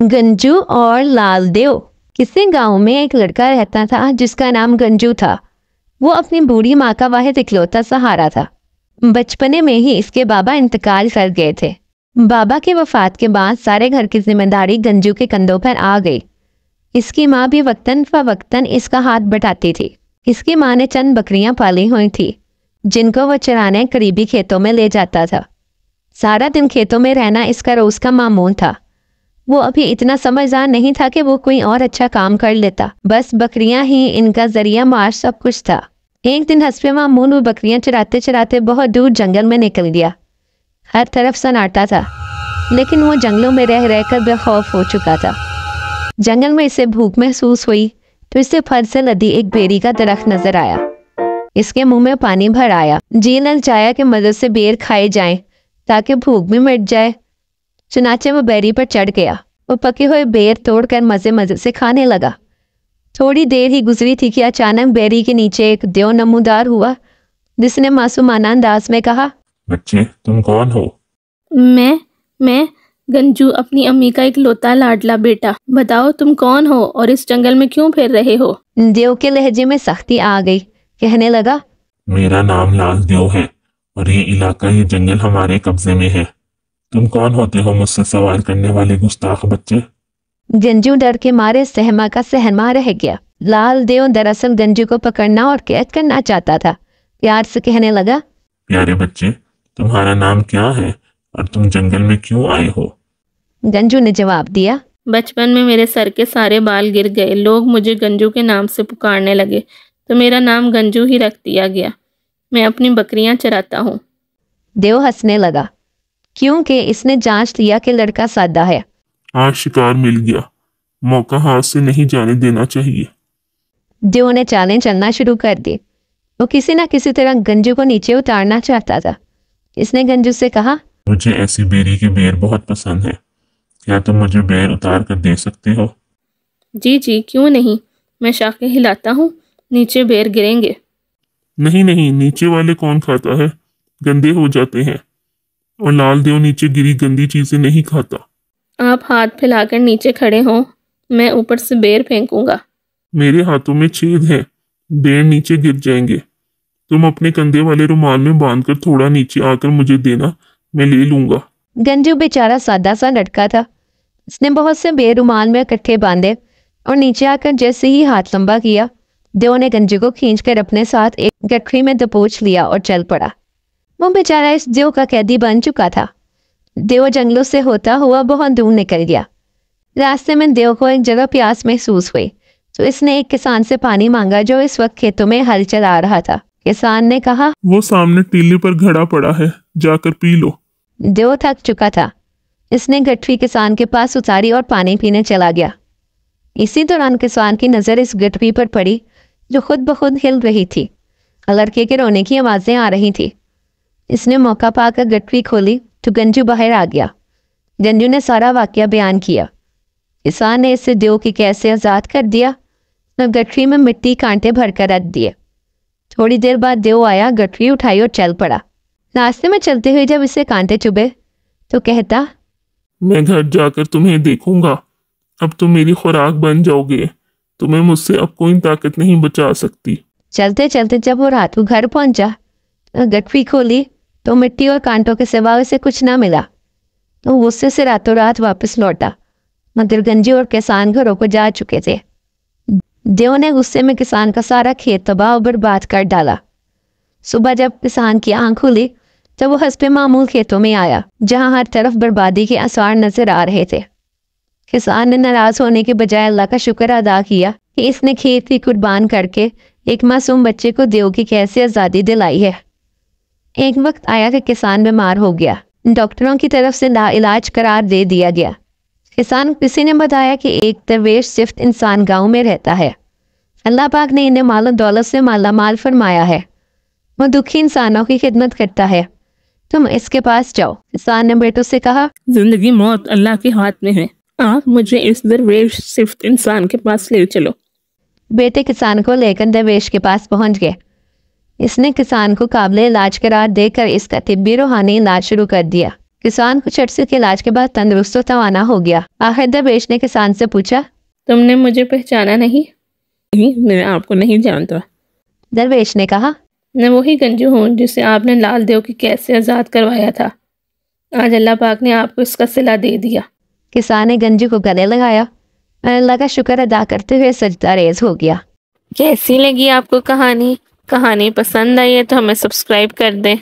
गंजू और लालदेव। किसी गांव में एक लड़का रहता था जिसका नाम गंजू था। वो अपनी बूढ़ी माँ का वाहिद इकलौता सहारा था। बचपने में ही इसके बाबा इंतकाल कर गए थे। बाबा की वफात के बाद सारे घर की जिम्मेदारी गंजू के कंधों पर आ गई। इसकी माँ भी वक्तन फवक्तन इसका हाथ बटाती थी। इसकी माँ ने चंद बकरियां पाली हुई थी जिनको वो चराने करीबी खेतों में ले जाता था। सारा दिन खेतों में रहना इसका रोज का मामूल था। वो अभी इतना समझदार नहीं था कि वो कोई और अच्छा काम कर लेता। बस बकरियां ही इनका जरिया मार सब कुछ था। एक दिन हस्बे मामूल वो बकरियां चराते चराते बहुत दूर जंगल में निकल गया। हर तरफ सन्नाटा था, लेकिन वो जंगलों में रह रहकर बेखौफ हो चुका था। जंगल में इसे भूख महसूस हुई तो इसे फल से लदी एक बेरी का दरख्त नजर आया। इसके मुंह में पानी भर आया। जी ललचाया कि मदद से बेर खाए जाएं ताकि भूख भी मिट जाए। चुनाचे वो बेरी पर चढ़ गया। वो पके हुए बेर तोड़कर मजे मजे से खाने लगा। थोड़ी देर ही गुजरी थी कि अचानक बेरी के नीचे एक देव नमूदार हुआ, जिसने मासूमाना अंदाज में कहा, बच्चे तुम कौन हो? मैं गंजू, अपनी अम्मी का इकलौता लाडला बेटा। बताओ तुम कौन हो और इस जंगल में क्यों फिर रहे हो? देव के लहजे में सख्ती आ गई। कहने लगा, मेरा नाम लाल देव है और ये इलाका, ये जंगल हमारे कब्जे में है। तुम कौन होते हो मुझसे सवाल करने वाले गुस्ताख बच्चे? गंजू डर के मारे सहमा का सहमा रह गया। लाल देव दरअसल गंजू को पकड़ना और कैद करना चाहता था। प्यार से कहने लगा, प्यारे बच्चे, तुम्हारा नाम क्या है और तुम जंगल में क्यों आए हो? गंजू ने जवाब दिया, बचपन में मेरे सर के सारे बाल गिर गए। लोग मुझे गंजू के नाम से पुकारने लगे तो मेरा नाम गंजू ही रख दिया गया। मैं अपनी बकरियां चराता हूँ। देव हंसने लगा, क्योंकि इसने जांच लिया कि लड़का सादा है। आज शिकार मिल गया, मौका हाथ से नहीं जाने देना चाहिए। देव ने चालें चलना शुरू कर दी। वो किसी न किसी तरह गंजू को नीचे उतारना चाहता था। इसने गंजू से कहा, मुझे ऐसी बेरी के बेर बहुत पसंद है। क्या तुम मुझे बेर उतार कर दे सकते हो? जी क्यों नहीं। मैं शाखें हिलाता हूँ, नीचे बेर गिरेंगे। नहीं, नीचे वाले कौन खाता है, गंदे हो जाते हैं। और लाल देव नीचे गिरी गंदी चीजें नहीं खाता। आप हाथ फैलाकर नीचे खड़े हों, मैं ऊपर से बेर फेंकूंगा। मेरे हाथों में छेद है, बेर नीचे गिर जाएंगे। तुम अपने कंधे वाले रुमाल में बांधकर थोड़ा नीचे आकर मुझे देना, मैं ले लूंगा। गंजू बेचारा सादा सा लड़का था। उसने बहुत से बेर रुमाल में इकट्ठे बांधे और नीचे आकर जैसे ही हाथ लंबा किया, देव ने गंजू को खींचकर अपने साथ एक गठरी में दबोच लिया और चल पड़ा। वो बेचारा इस देव का कैदी बन चुका था। देव जंगलों से होता हुआ बहुत दूर निकल गया। रास्ते में देव को एक जगह प्यास महसूस हुई तो इसने एक किसान से पानी मांगा जो इस वक्त खेतों में हल चला रहा था। किसान ने कहा, वो सामने टीले पर घड़ा पड़ा है, जाकर पी लो। देव थक चुका था। इसने गठरी किसान के पास उतारी और पानी पीने चला गया। इसी दौरान किसान की नजर इस गठरी पर पड़ी जो खुद ब खुद हिल रही थी। लड़के के रोने की आवाजें आ रही थी। इसने मौका पाकर गठरी खोली तो गंजू बाहर आ गया। गंजू ने सारा वाकया बयान किया। किसान ने इसे देव की कैद से आजाद कर दिया और गठरी में मिट्टी कांटे भरकर रख दिए। थोड़ी देर बाद देव आया, गठरी उठाई और चल पड़ा। रास्ते में चलते हुए जब इसे कांटे चुभे तो कहता, मैं घर जाकर तुम्हें देखूंगा। अब तुम मेरी खुराक बन जाओगे। तुम्हें मुझसे अब कोई ताकत नहीं बचा सकती। चलते चलते जब वो रात को घर पहुंचा, गठरी खोली तो मिट्टी और कांटों के सिवा उसे कुछ ना मिला। तो गुस्से से रातों रात वापस लौटा, मगर गंजू और किसान घरों को जा चुके थे। देव ने गुस्से में किसान का सारा खेत तबाह और बर्बाद कर डाला। सुबह जब किसान की आंख खुली तब वो हस्बे मामूल खेतों में आया, जहां हर तरफ बर्बादी के आसार नजर आ रहे थे। किसान ने नाराज होने के बजाय अल्लाह का शुक्र अदा किया कि इसने खेत की कुर्बान करके एक मासूम बच्चे को देव की कैद से आज़ादी दिलाई है। एक वक्त आया कि किसान बीमार हो गया। डॉक्टरों की तरफ से लाइलाज करार दे दिया गया। किसान किसी ने बताया कि एक दरवेश सिफ्त इंसान गांव में रहता है। अल्लाह पाक ने इन्हें माल और दौलत से माला माल फरमाया है। वो दुखी इंसानों की खिदमत करता है। तुम इसके पास जाओ। किसान ने बेटों से कहा, जिंदगी मौत अल्लाह के हाथ में है। आप मुझे इस दरवेश सिफ्त इंसान के पास ले चलो। बेटे किसान को लेकर दरवेश के पास पहुंच गए। इसने किसान को काबिल इलाज करार देकर इसका तिब्बी रूहानी इलाज शुरू कर दिया। किसान कुछ अरसे के इलाज के बाद तंदुरुस्त और तवाना हो गया। आखिर दरवेश ने किसान से पूछा, तुमने मुझे पहचाना नहीं? मैं आपको नहीं जानता। दरवेश ने कहा, मैं वही गंजू हूँ जिसे आपने लाल देव की कैद से आज़ाद करवाया था। आज अल्लाह पाक ने आपको इसका सिला दे दिया। किसान ने गंजू को गले लगाया, अल्लाह का शुक्र अदा करते हुए सजदा रेज हो गया। कैसी लगी आपको कहानी? कहानी पसंद आई है तो हमें सब्सक्राइब कर दें।